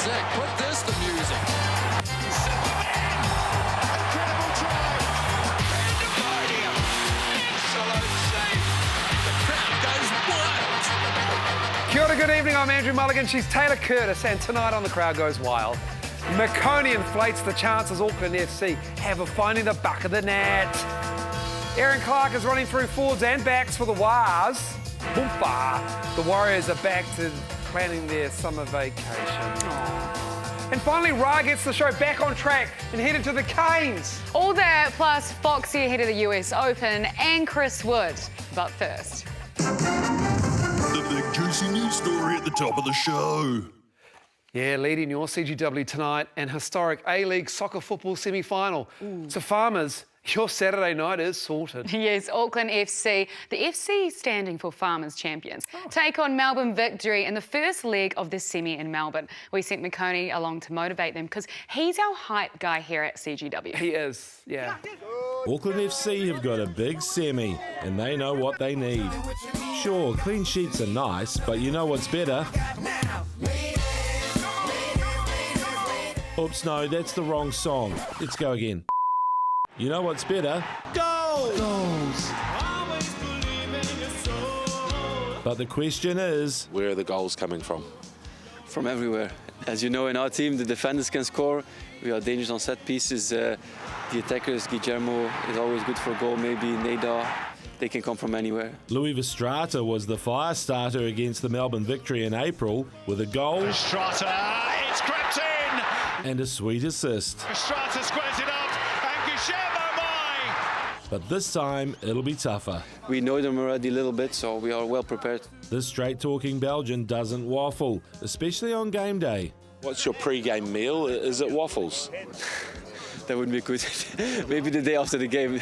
sick. Put this to music. Incredible try. Pandemonium. Absolute scene. The crowd goes wild. Kia ora, good evening, I'm Andrew Mulligan, she's Taylor Curtis, and tonight on The Crowd Goes Wild, McConey inflates the chances Auckland FC have of finding the back of the net. Erin Clark is running through forwards and backs for the Wars. Boompa! The Warriors are back to planning their summer vacation. And finally, Ra gets the show back on track and headed to the Canes. All that plus Foxy ahead of the US Open and Chris Wood. But first, The big juicy news story at the top of the show. Yeah, leading your CGW tonight, an historic A-League soccer football semi-final. So Farmers, your Saturday night is sorted. yes, Auckland FC, the FC standing for Farmers Champions, take on Melbourne Victory in the first leg of the semi in Melbourne. We sent McConey along to motivate them because he's our hype guy here at CGW. He is, yeah. Auckland FC have got a big semi, and they know what they need. Sure, clean sheets are nice, but you know what's better? Oops, no, that's the wrong song. Let's go again. You know what's better? Goals! Goals! But the question is, where are the goals coming from? From everywhere. As you know, in our team, the defenders can score. We are dangerous on set pieces. The attackers, Guillermo is always good for a goal. Maybe Nadar. They can come from anywhere. Louis Verstraete was the fire starter against the Melbourne Victory in April with a goal Verstraete, it's crept in. and a sweet assist. Verstraete squares it up, and Guillermo Mai. But this time, it'll be tougher. We know them already a little bit, so we are well prepared. This straight-talking Belgian doesn't waffle, especially on game day. What's your pre-game meal? Is it waffles? That would be good. Maybe the day after the game.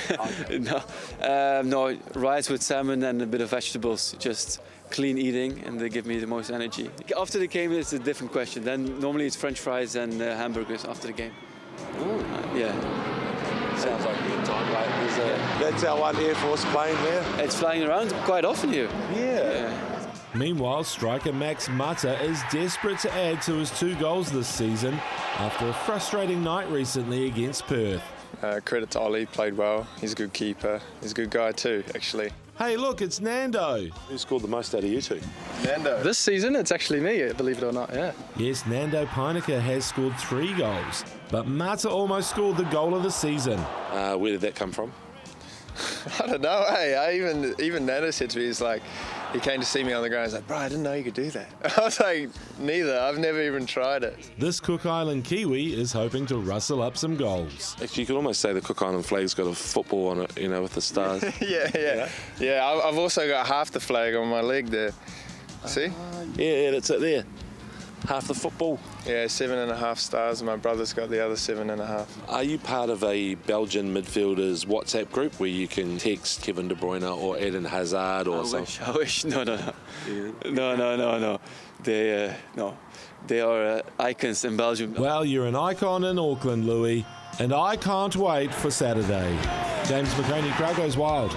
No, rice with salmon and a bit of vegetables. Just clean eating, and they give me the most energy. After the game, it's a different question. Then normally it's French fries and hamburgers after the game. Yeah. Sounds like a good time, mate. That's our one Air Force plane there. It's flying around quite often here. Yeah. Meanwhile, striker Max Mata is desperate to add to his 2 goals this season after a frustrating night recently against Perth. Credit to Ollie, played well. He's a good keeper. He's a good guy too, actually. Hey, look, it's Nando. Who scored the most out of you two? Nando. This season, it's actually me, believe it or not, yeah. Yes, Nando Peinecker has scored 3 goals, but Mata almost scored the goal of the season. Where did that come from? I don't know, hey. Even Nando said to me, he's like, he came to see me on the ground. He's like, bro, I didn't know you could do that. I was like, neither. I've never even tried it. This Cook Island Kiwi is hoping to rustle up some goals. Actually, you could almost say the Cook Island flag's got a football on it, with the stars. Yeah, I've also got half the flag on my leg there. See? Yeah, that's it there. Half the football. Yeah, 7.5 stars. My brother's got the other 7.5. Are you part of a Belgian midfielders WhatsApp group where you can text Kevin De Bruyne or Eden Hazard or something? I wish. No. No. They are icons in Belgium. Well, you're an icon in Auckland, Louis, and I can't wait for Saturday. James McConey, Crowd Goes Wild.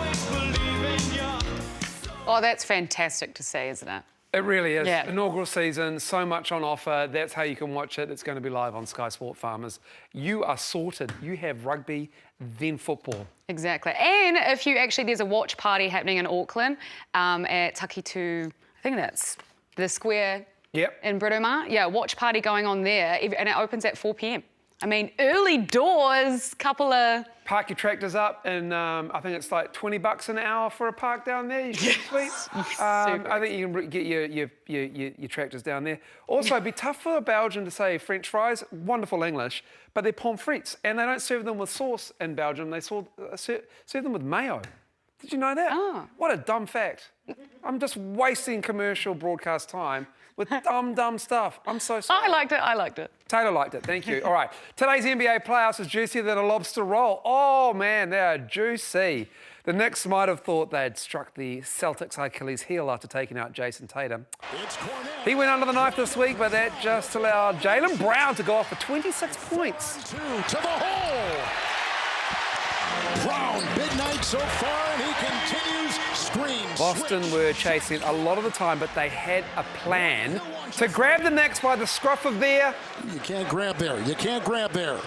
Oh, that's fantastic to see, isn't it? It really is. Yeah. Inaugural season, so much on offer. That's how you can watch it. It's going to be live on Sky Sport Farmers. You are sorted. You have rugby, then football. Exactly. And if you actually, there's a watch party happening in Auckland at Takitu, I think that's the square in Britomart. Yeah, watch party going on there, and it opens at 4 p.m. I mean, early doors, couple of... Park your tractors up, and I think it's like $20 an hour for a park down there. You get sweets. I think you can get your tractors down there. Also, it'd be tough for a Belgian to say French fries, wonderful English, but they're pommes frites, and they don't serve them with sauce in Belgium. They serve them with mayo. Did you know that? Oh. What a dumb fact. I'm just wasting commercial broadcast time with dumb stuff. I'm so sorry. I liked it. Taylor liked it, thank you. All right, today's NBA playoffs is juicier than a lobster roll. Oh man, they are juicy. The Knicks might have thought they'd struck the Celtics' Achilles heel after taking out Jason Tatum. He went under the knife this week, but that just allowed Jaylen Brown to go off for 26 points. To the hole. Brown, big night so far, and he continues Boston were chasing a lot of the time, but they had a plan to grab the Knicks by the scruff of their... You can't grab there. You can't grab there.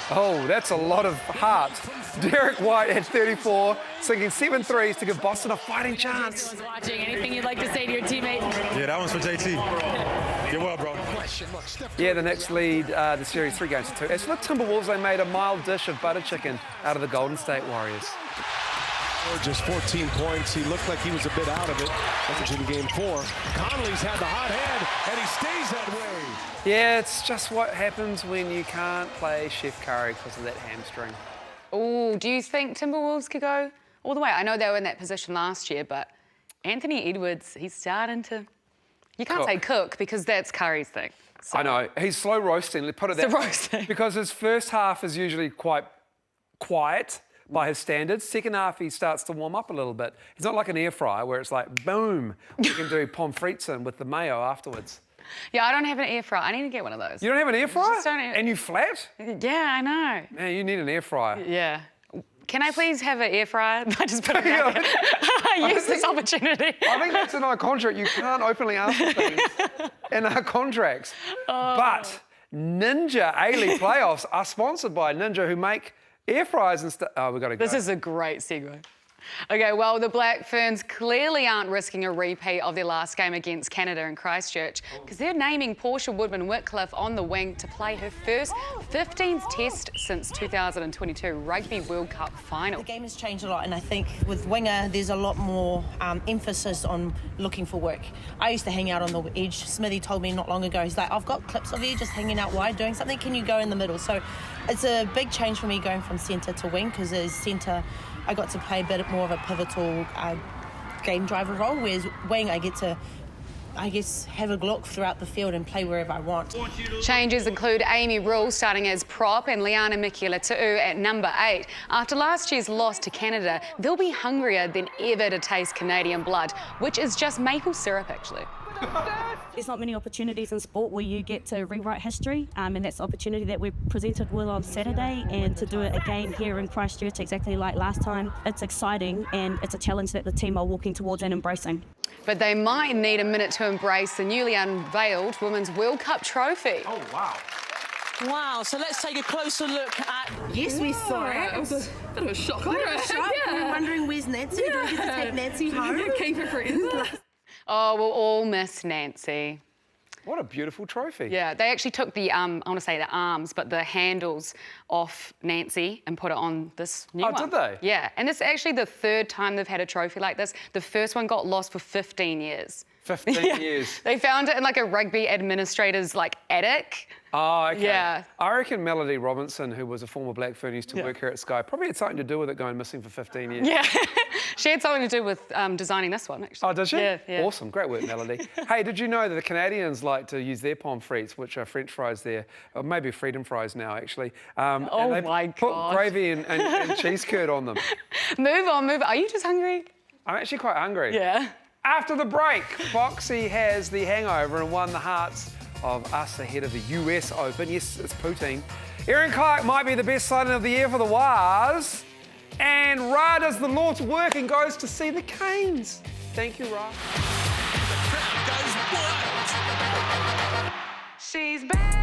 Oh, that's a lot of heart. Derek White had 34, sinking 7 threes to give Boston a fighting chance. Watching, anything you'd like to say to your teammate? Yeah, that one's for JT. Get well, bro. Yeah, the Knicks lead the series 3-2. As for the Timberwolves, they made a mild dish of butter chicken out of the Golden State Warriors. Just 14 points. He looked like he was a bit out of it. That's in game 4. Conley's had the hot hand, and he stays that way. Yeah, it's just what happens when you can't play Chef Curry because of that hamstring. Oh, do you think Timberwolves could go all the way? I know they were in that position last year, but Anthony Edwards, he's starting to... You can't say cook because that's Curry's thing. So. I know. He's slow roasting. Let's put it that way. Because his first half is usually quite quiet by his standards. Second half, he starts to warm up a little bit. He's not like an air fryer where it's like, boom, you can do pommes frites in with the mayo afterwards. Yeah, I don't have an air fryer. I need to get one of those. You don't have an air fryer? Just don't have... And you flat? Yeah, I know. Man, you need an air fryer. Yeah. Can I please have an air fryer? I just put it out there. I use this opportunity. I think that's in our contract. You can't openly ask for things in our contracts. Oh. But Ninja A-League playoffs are sponsored by Ninja, who make air fryers and stuff. Oh, we've got to go. This is a great segue. OK, well, the Black Ferns clearly aren't risking a repeat of their last game against Canada in Christchurch because they're naming Portia Woodman-Whitcliffe on the wing to play her first 15th test since 2022 Rugby World Cup final. The game has changed a lot, and I think with winger, there's a lot more emphasis on looking for work. I used to hang out on the edge. Smithy told me not long ago, he's like, I've got clips of you just hanging out wide doing something. Can you go in the middle? So it's a big change for me going from centre to wing because as centre, I got to play a bit more of a pivotal game driver role, whereas wing, I get to, I guess, have a look throughout the field and play wherever I want. Changes include Amy Rule starting as prop and Liana Michaela at number 8. After last year's loss to Canada, they'll be hungrier than ever to taste Canadian blood, which is just maple syrup, actually. There's not many opportunities in sport where you get to rewrite history, and that's the opportunity that we're presented with on Saturday, and to do it again here in Christchurch exactly like last time. It's exciting and it's a challenge that the team are walking towards and embracing. But they might need a minute to embrace the newly unveiled Women's World Cup trophy. Oh, wow. Wow, so let's take a closer look at... Yes, we saw it. It was a bit of a shock. Quite a shock. Yeah. We were wondering, where's Nancy? Do we get to take Nancy home? Keep her friends. Oh, we'll all miss Nancy. What a beautiful trophy. Yeah, they actually took the, I want to say the arms, but the handles off Nancy and put it on this new one. Oh, did they? Yeah, and this is actually the 3rd time they've had a trophy like this. The first one got lost for 15 years. 15 years. They found it in like a rugby administrator's like attic. Oh, OK. Yeah. I reckon Melody Robinson, who was a former Black Fern, used to work here at Sky, probably had something to do with it going missing for 15 years. Yeah, she had something to do with designing this one, actually. Oh, did she? Yeah, yeah. Awesome, great work, Melody. Hey, did you know that the Canadians like to use their pommes frites, which are French fries there, or maybe freedom fries now, actually. Oh, and they my put God. gravy and cheese curd on them. Move on, move on. Are you just hungry? I'm actually quite hungry. Yeah. After the break, Foxy has the hangover and won the hearts of us ahead of the US Open. Yes, it's poutine. Erin Clark might be the best signing of the year for the Waz. And Ra does the Lord's work and goes to see the Canes. Thank you, Ra. She's back.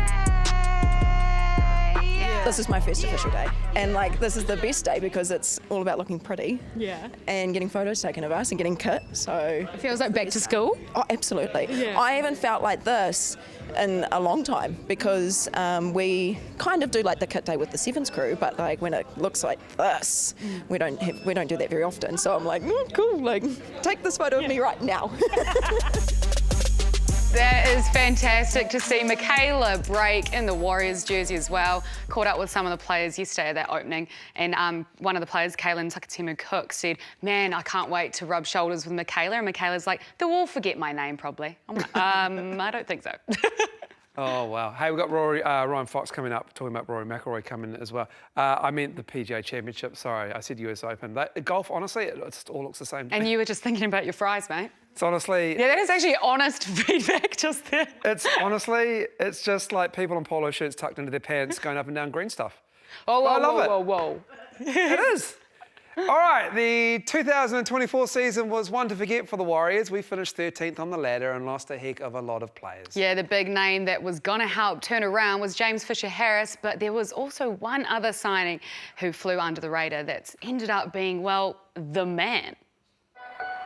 This is my first official day, and like this is the best day because it's all about looking pretty. Yeah. And getting photos taken of us and getting kit. So It feels like back to school. Oh, absolutely. Yeah. I haven't felt like this in a long time because we kind of do like the kit day with the Sevens crew, but like when it looks like this, we don't do that very often. So I'm like, cool, like take this photo of me right now. That is fantastic to see Michaela Brake in the Warriors jersey as well. Caught up with some of the players yesterday at that opening, and one of the players, Kaylin Takatimu-Cook, said, man, I can't wait to rub shoulders with Michaela. And Michaela's like, they'll all forget my name probably. I'm like, I don't think so. Oh, wow. Hey, we've got Ryan Fox coming up, talking about Rory McIlroy coming as well. I meant the PGA Championship. Sorry, I said US Open. Golf, honestly, it all looks the same to And me. you were just thinking about your fries, mate. It's honestly... Yeah, that is actually honest feedback just there. It's honestly, it's just like people in polo shirts tucked into their pants going up and down green stuff. Oh, whoa, I love whoa, it. whoa, whoa. It is. All right, the 2024 season was one to forget for the Warriors. We finished 13th on the ladder and lost a heck of a lot of players. Yeah, the big name that was going to help turn around was James Fisher-Harris, but there was also one other signing who flew under the radar that's ended up being, well, the man.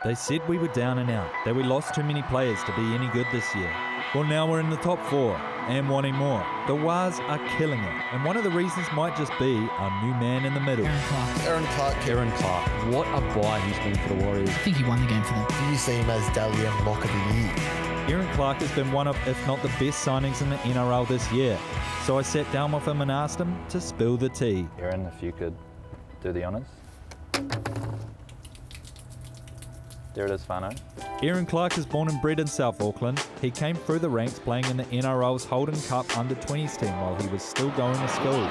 They said we were down and out, that we lost too many players to be any good this year. Well, now we're in the top 4 and wanting more. The Wars are killing it, and one of the reasons might just be our new man in the middle. Erin Clark. What a buy he's been for the Warriors. I think he won the game for them. Do you see him as Dalian Lock of the Year? Erin Clark has been one of, if not the best signings in the NRL this year. So I sat down with him and asked him to spill the tea. Erin, if you could do the honours. There it is, Whānau. Erin Clark is born and bred in South Auckland. He came through the ranks playing in the NRL's Holden Cup under-20s team while he was still going to school.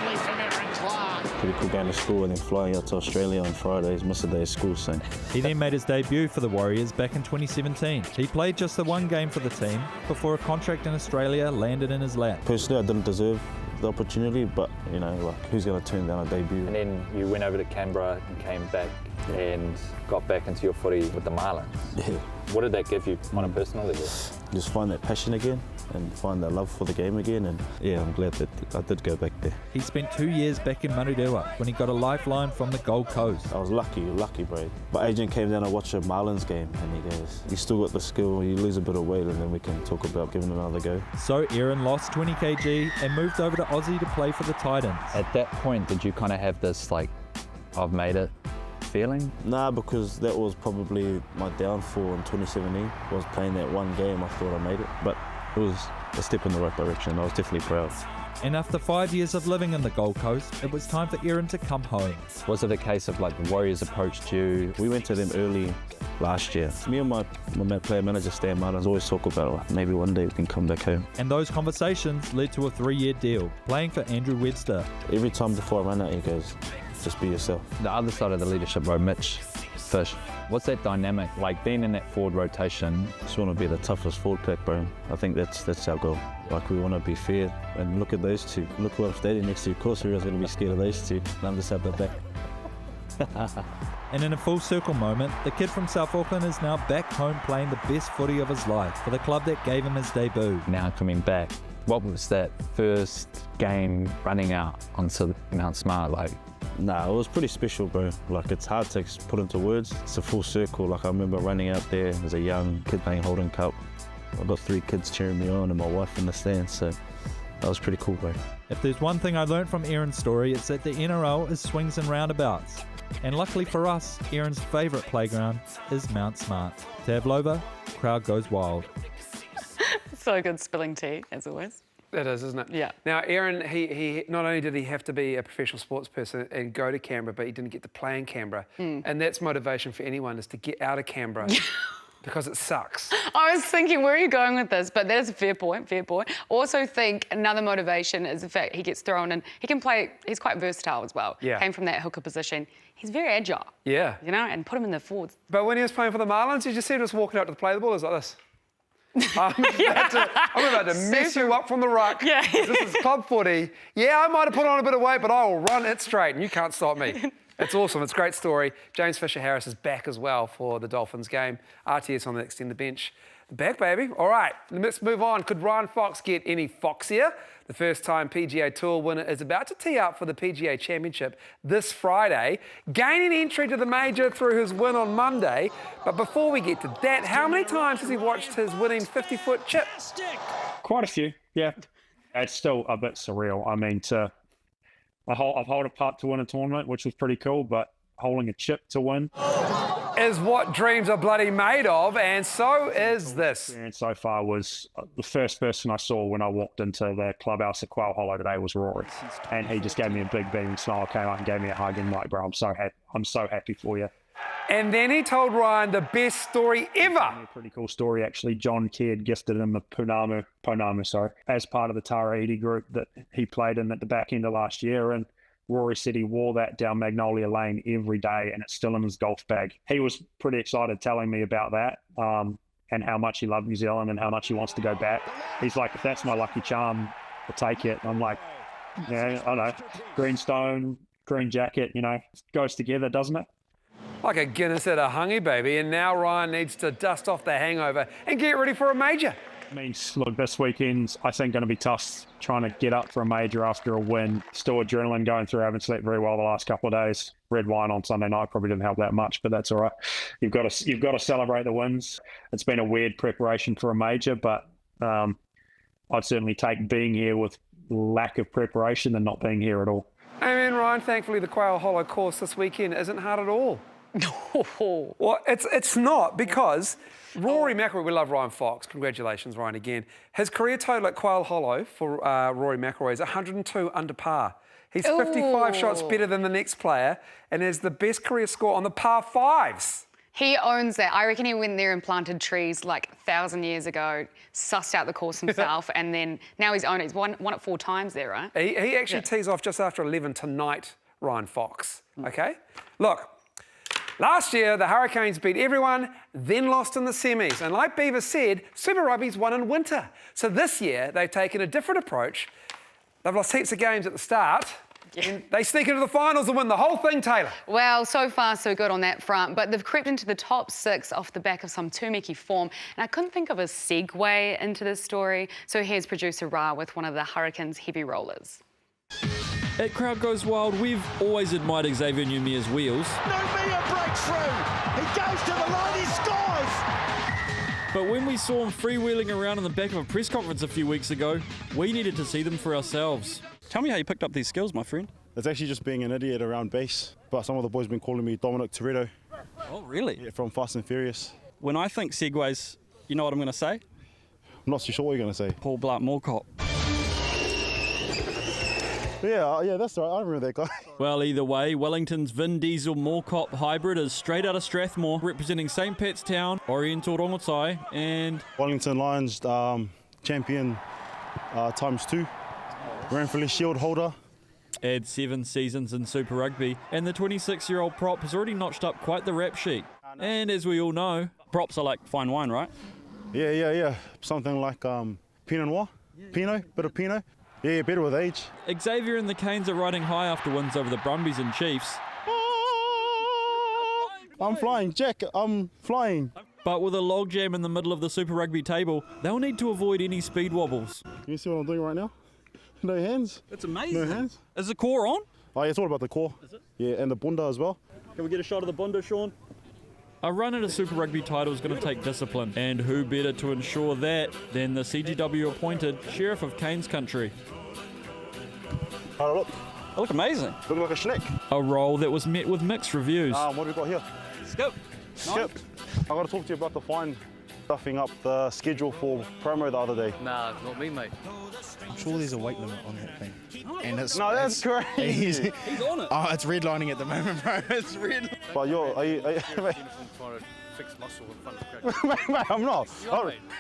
Pretty cool going to school and then flying out to Australia on Fridays, miss a day of school soon. He then made his debut for the Warriors back in 2017. He played just the one game for the team before a contract in Australia landed in his lap. Personally, I didn't deserve the opportunity, but you know, like, who's going to turn down a debut? And then you went over to Canberra and came back and got back into your footy with the Marlins. Yeah. What did that give you on a personal level? Just find that passion again and find that love for the game again, and yeah, I'm glad that I did go back there. He spent 2 years back in Marurewa when he got a lifeline from the Gold Coast. I was lucky, bro. My agent came down to watch a Marlins game and he goes, you still got the skill, you lose a bit of weight and then we can talk about giving it another go. So Erin lost 20 kg and moved over to Aussie to play for the Titans. At that point, did you kind of have this, like, I've made it feeling? Nah, because that was probably my downfall in 2017. I was playing that one game, I thought I made it, but it was a step in the right direction. I was definitely proud. And after 5 years of living in the Gold Coast, it was time for Erin to come home. Was it a case of, like, the Warriors approached you? We went to them early last year. Me and my player manager, Stan Martins, always talk about, like, maybe one day we can come back home. And those conversations led to a 3-year deal, playing for Andrew Webster. Every time before I run out, he goes, just be yourself. The other side of the leadership row, Mitch Fish. What's that dynamic like, being in that forward rotation? Just want to be the toughest forward pack, bro. I think that's our goal. Like, we want to be fair, and look at those two. Look what if they're next to you. Of course, everyone's going to be scared of those two. I'm just at the back. And in a full circle moment, the kid from South Auckland is now back home playing the best footy of his life for the club that gave him his debut. Now coming back, what was that first game running out onto Mount Smart like? Nah, it was pretty special, bro. Like, it's hard to put into words. It's a full circle. Like, I remember running out there as a young kid playing Holden Cup. I got 3 kids cheering me on and my wife in the stands, so that was pretty cool, bro. If there's one thing I learned from Erin's story, it's that the NRL is swings and roundabouts. And luckily for us, Erin's favourite playground is Mount Smart. Tavlova, crowd goes wild. So good spilling tea, as always. It is, isn't it? Yeah. Now, Erin, he not only did he have to be a professional sports person and go to Canberra, but he didn't get to play in Canberra. And that's motivation for anyone, is to get out of Canberra. Because it sucks. I was thinking, where are you going with this? But that is a fair point, fair point. Also think another motivation is the fact he gets thrown in. He can play, he's quite versatile as well. Yeah. Came from that hooker position. He's very agile. Yeah. You know, and put him in the forwards. But when he was playing for the Marlins, you just see him just walking out to play the ball, it was like this. I'm about to mess you up from the ruck. Yeah. This is club footy. Yeah, I might have put on a bit of weight, but I will run it straight and you can't stop me. It's awesome. It's a great story. James Fisher-Harris is back as well for the Dolphins game. RTS on the extended bench. Back, baby. All right, let's move on. Could Ryan Fox get any foxier? The first-time PGA Tour winner is about to tee up for the PGA Championship this Friday, gaining entry to the major through his win on Monday. But before we get to that, how many times has he watched his winning 50-foot chip? Quite a few, yeah. It's still a bit surreal. I mean, I've held a putt to win a tournament, which was pretty cool, but holding a chip to win is what dreams are bloody made of, and so is this. And so far was the first person I saw when I walked into the clubhouse at Quail Hollow today was Rory, and he just gave me a big beaming smile, came up and gave me a hug, and like, bro, I'm so happy for you. And then he told Ryan the best story ever. A pretty cool story, actually. John Caird gifted him a Pounamu, as part of the Taraiti group that he played in at the back end of last year. And Rory said he wore that down Magnolia Lane every day and it's still in his golf bag. He was pretty excited telling me about that and how much he loved New Zealand and how much he wants to go back. He's like, if that's my lucky charm, I'll take it. I'm like, yeah, I know. Green stone, green jacket, you know, goes together, doesn't it? Like a Guinness at a hungy, baby. And now Ryan needs to dust off the hangover and get ready for a major. Means, look, this weekend's, I think, going to be tough trying to get up for a major after a win. Still adrenaline going through. I haven't slept very well the last couple of days. Red wine on Sunday night probably didn't help that much, but that's all right. You've got to celebrate the wins. It's been a weird preparation for a major, but I'd certainly take being here with lack of preparation than not being here at all. I mean, Ryan, thankfully the Quail Hollow course this weekend isn't hard at all. Well, it's not, because Rory McIlroy, we love Ryan Fox. Congratulations, Ryan, again. His career total at Quail Hollow for Rory McIlroy is 102 under par. He's 55 shots better than the next player and has the best career score on the par fives. He owns that. I reckon he went there and planted trees like 1,000 years ago, sussed out the course himself, and then now he's owned it. He's won it 4 times there, right? He actually tees off just after 11 tonight, Ryan Fox, OK? Look, last year the Hurricanes beat everyone, then lost in the semis. And like Beaver said, Super Rugby's won in winter. So this year they've taken a different approach. They've lost heaps of games at the start. And they sneak into the finals and win the whole thing, Taylor. Well, so far so good on that front, but they've crept into the top 6 off the back of some Tūmeki form, and I couldn't think of a segue into this story, so here's producer Ra with one of the Hurricanes' heavy rollers. At Crowd Goes Wild, we've always admired Xavier Numia's wheels. Numia breaks through. He goes to the line, he scores. But when we saw him freewheeling around in the back of a press conference a few weeks ago, we needed to see them for ourselves. Tell me how you picked up these skills, my friend. It's actually just being an idiot around base, but some of the boys have been calling me Dominic Toretto. Oh, really? Yeah, from Fast and Furious. When I think segues, you know what I'm going to say? I'm not too sure what you're going to say. Paul Blart Mall Cop. Yeah, that's right. I remember that guy. Well, either way, Wellington's Vin Diesel Mall Cop hybrid is straight out of Strathmore, representing St. Pat's Town, Oriental Rongotai, and Wellington Lions champion ×2. Ranfurly Shield holder. Add 7 seasons in Super Rugby, and the 26-year-old prop has already notched up quite the rap sheet. And as we all know, props are like fine wine, right? Yeah. Something like Pinot Noir. Pinot, bit of Pinot. Yeah, better with age. Xavier and the Canes are riding high after wins over the Brumbies and Chiefs. I'm flying, Jack, I'm flying. But with a logjam in the middle of the Super Rugby table, they'll need to avoid any speed wobbles. Can you see what I'm doing right now? No hands. That's amazing. No hands. Is the core on? Oh, yeah, it's all about the core. Is it? Yeah, and the bunda as well. Can we get a shot of the bunda, Sean? A run at a Super Rugby title is going to take discipline, and who better to ensure that than the CGW-appointed Sheriff of Canes Country? Oh, look. I look amazing. Looking like a schneck. A role that was met with mixed reviews. What have we got here? Skip. I got to talk to you about the fine stuffing up the schedule for promo the other day. Nah, not me, mate. I'm sure there's a weight limit on that thing. And it's, no, that's crazy. He's on it. Oh, it's redlining at the moment, bro. It's red. But are you mate, Fix muscle in front of mate, I'm not.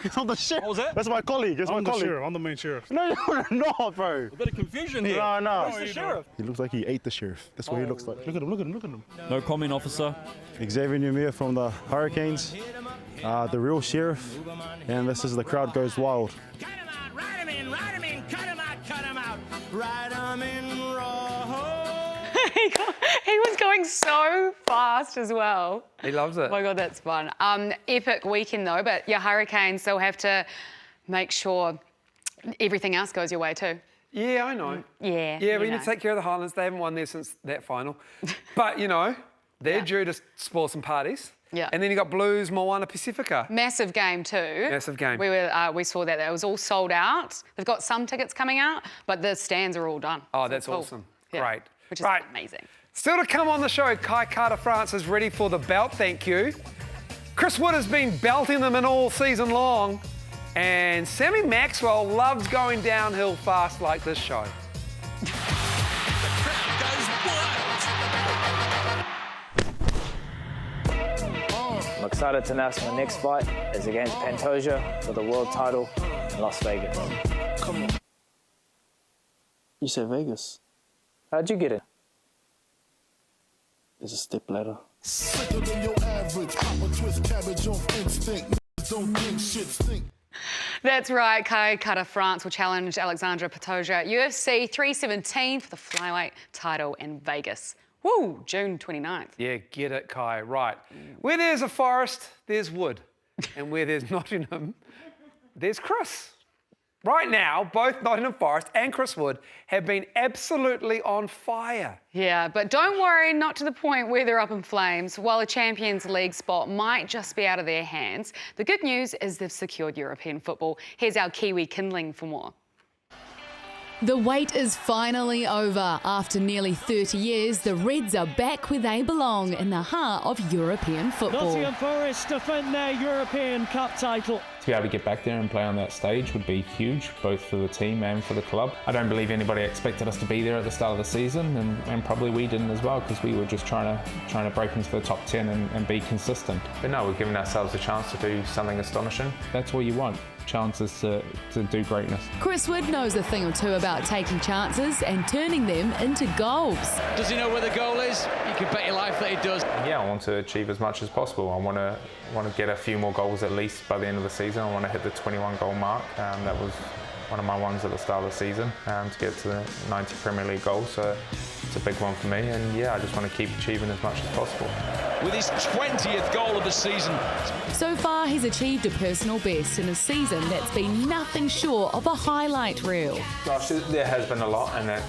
It's not the sheriff. What was that? That's my colleague. It's I'm my the colleague. sheriff. I'm the main sheriff. No, you're not, bro. A bit of confusion here. No. Who's the sheriff? He looks like he ate the sheriff. That's what he looks like. Look at him. No comment, officer. Xavier Numia from the Hurricanes, the real sheriff, and this is the Crowd Goes Wild. Cut him in, cut him out. Ride him in raw. He was going so fast as well. He loves it. Oh my God, that's fun. Epic weekend though, but your Hurricanes still have to make sure everything else goes your way too. Yeah, I know. Yeah. Yeah, we need to take care of the Highlands. They haven't won there since that final. But, they're due to spoil some parties. Yeah. And then you got Blues, Moana Pacifica. Massive game too. Massive game. We saw that. It was all sold out. They've got some tickets coming out, but the stands are all done. Oh, that's awesome. Yeah. Great. Which is amazing. Still to come on the show, Kai Carter-France is ready for the belt, thank you. Chris Wood has been belting them in all season long. And Sammy Maxwell loves going downhill fast like this show. I'm excited to announce my next fight is against Pantoja for the world title in Las Vegas. Come on. You said Vegas. How'd you get it? It's a step ladder. Sicker than your average. Papa twist cabbage off instinct. Don't think shit stink. That's right, Kai Carter-France will challenge Alexandra Pantoja at UFC 317 for the flyweight title in Vegas. Woo, June 29th. Yeah, get it, Kai. Right. Where there's a forest, there's wood. And where there's Nottingham, there's Chris. Right now, both Nottingham Forest and Chris Wood have been absolutely on fire. Yeah, but don't worry, not to the point where they're up in flames. While a Champions League spot might just be out of their hands, the good news is they've secured European football. Here's our Kiwi Kindling for more. The wait is finally over. After nearly 30 years, the Reds are back where they belong, in the heart of European football. Nottingham Forest defend their European Cup title. To be able to get back there and play on that stage would be huge, both for the team and for the club. I don't believe anybody expected us to be there at the start of the season, and probably we didn't as well, because we were just trying to break into the top 10 and be consistent. But no, we're giving ourselves a chance to do something astonishing. That's all you want. Chances to do greatness. Chris Wood knows a thing or two about taking chances and turning them into goals. Does he know where the goal is? You can bet your life that he does. Yeah, I want to achieve as much as possible. I want to get a few more goals at least by the end of the season. I want to hit the 21 goal mark. That was one of my ones at the start of the season, to get to the 90 Premier League goals. So it's a big one for me, and yeah, I just want to keep achieving as much as possible. With his 20th goal of the season. So far, he's achieved a personal best in a season that's been nothing short of a highlight reel. Gosh, there has been a lot, and I'm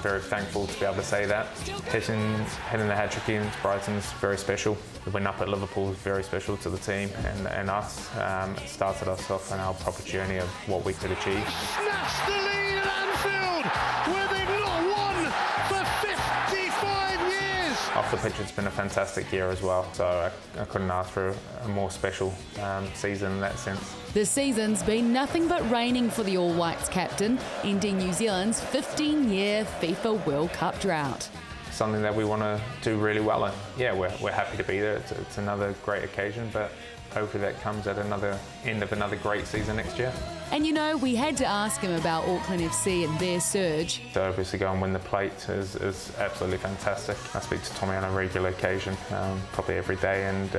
very thankful to be able to say that. Hitting the hat-trick against Brighton's very special. The win up at Liverpool is very special to the team and us. It started us off on our proper journey of what we could achieve. Snatched the lead at Anfield, where they've not won for 55 years. Off the pitch, it's been a fantastic year as well, so I couldn't ask for a more special season in that sense. The season's been nothing but raining for the All Whites captain, ending New Zealand's 15-year FIFA World Cup drought. Something that we want to do really well in. Yeah, we're happy to be there. It's another great occasion, but hopefully that comes at another end of another great season next year. And you know, we had to ask him about Auckland FC and their surge. To obviously go and win the plate is absolutely fantastic. I speak to Tommy on a regular occasion, probably every day, and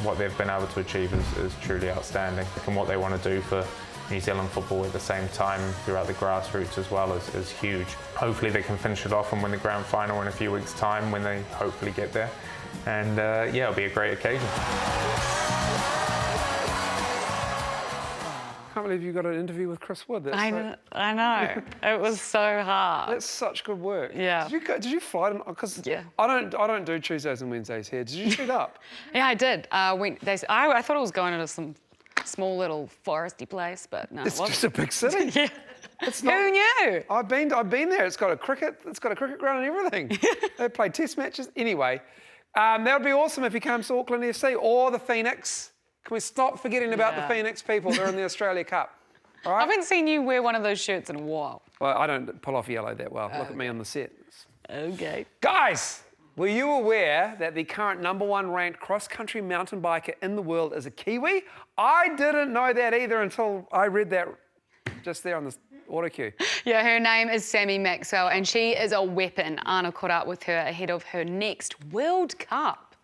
what they've been able to achieve is truly outstanding. And what they want to do for New Zealand football at the same time throughout the grassroots as well is huge. Hopefully they can finish it off and win the grand final in a few weeks' time when they hopefully get there. And yeah, it'll be a great occasion. I can't believe you got an interview with Chris Wood. I know. It was so hard. That's such good work. Yeah. Did you fly them? Because yeah. I don't do Tuesdays and Wednesdays here. Did you shoot up? Yeah, I did. I thought I was going into some small little foresty place, but no, it's just a big city. Yeah. It's not, who knew? I've been there. It's got a cricket ground and everything. They play test matches. Anyway, that would be awesome if he comes to Auckland FC or the Phoenix. Can we stop forgetting about the Phoenix people? They're in the Australia Cup. All right? I haven't seen you wear one of those shirts in a while. Well, I don't pull off yellow that well. Look at me on the set. Okay. Guys, were you aware that the current #1 ranked cross-country mountain biker in the world is a Kiwi? I didn't know that either until I read that just there on the auto cue. Yeah, her name is Sammy Maxwell, and she is a weapon. Anna caught up with her ahead of her next World Cup.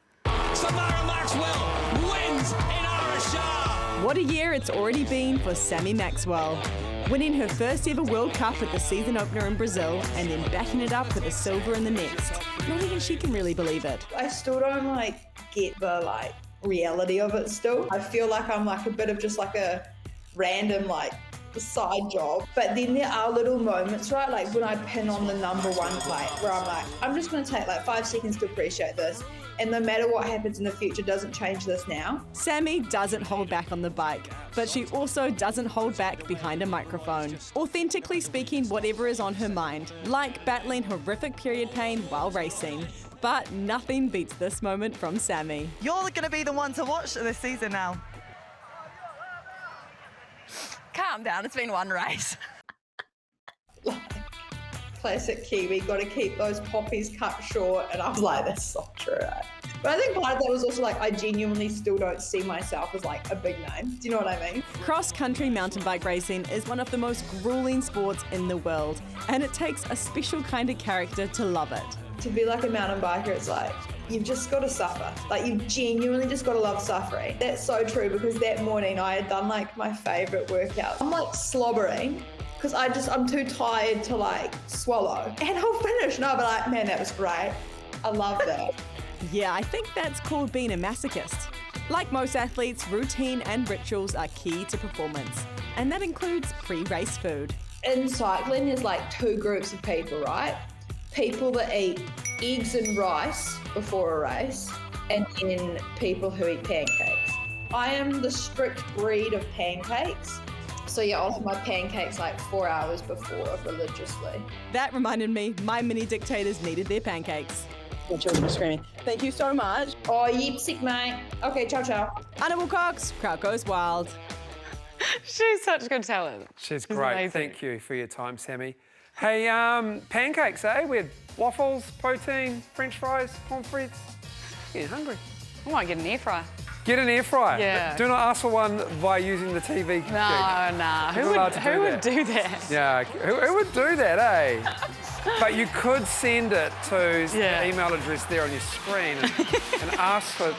Sammy Maxwell wins in Arusha. What a year it's already been for Sammy Maxwell. Winning her first ever World Cup at the season opener in Brazil and then backing it up with a silver in the next. Not even she can really believe it. I still don't get the reality of it still. I feel like I'm a bit of just a random side job. But then there are little moments, right? Like when I pin on the #1 plate where I'm just going to take 5 seconds to appreciate this. And no matter what happens in the future doesn't change this now. Sammy doesn't hold back on the bike, but she also doesn't hold back behind a microphone. Authentically speaking whatever is on her mind, like battling horrific period pain while racing. But nothing beats this moment from Sammy. You're going to be the one to watch this season now. Calm down, it's been one race. Classic Kiwi, got to keep those poppies cut short. And I was like, that's not true. But I think part of that was also I genuinely still don't see myself as a big name. Do you know what I mean? Cross-country mountain bike racing is one of the most grueling sports in the world, and it takes a special kind of character to love it. To be a mountain biker, it's you've just got to suffer. You've genuinely just got to love suffering. That's so true, because that morning I had done my favourite workout. I'm slobbering because I'm too tired to swallow. And I'll finish. No, but man, that was great. I love that. Yeah, I think that's called being a masochist. Like most athletes, routine and rituals are key to performance, and that includes pre-race food. In cycling, there's like two groups of people, right? People that eat eggs and rice before a race, and then people who eat pancakes. I am the strict breed of pancakes. So yeah, I'll have my pancakes like 4 hours before religiously. That reminded me, my mini dictators needed their pancakes. The children are screaming. Thank you so much. Oh, you sick, mate. Okay, ciao, ciao. Anna Wilcox, Crowd Goes Wild. She's such good talent. She's great. amazing. Thank you for your time, Sammy. Hey, pancakes, eh? We had waffles, protein, French fries, pommes frites. Getting hungry. I might get an air fryer. Get an air fryer. Yeah. Do not ask for one by using the TV. No. You're Who allowed would to do that? Yeah, who would do that, eh? But you could send it to the email address there on your screen and ask for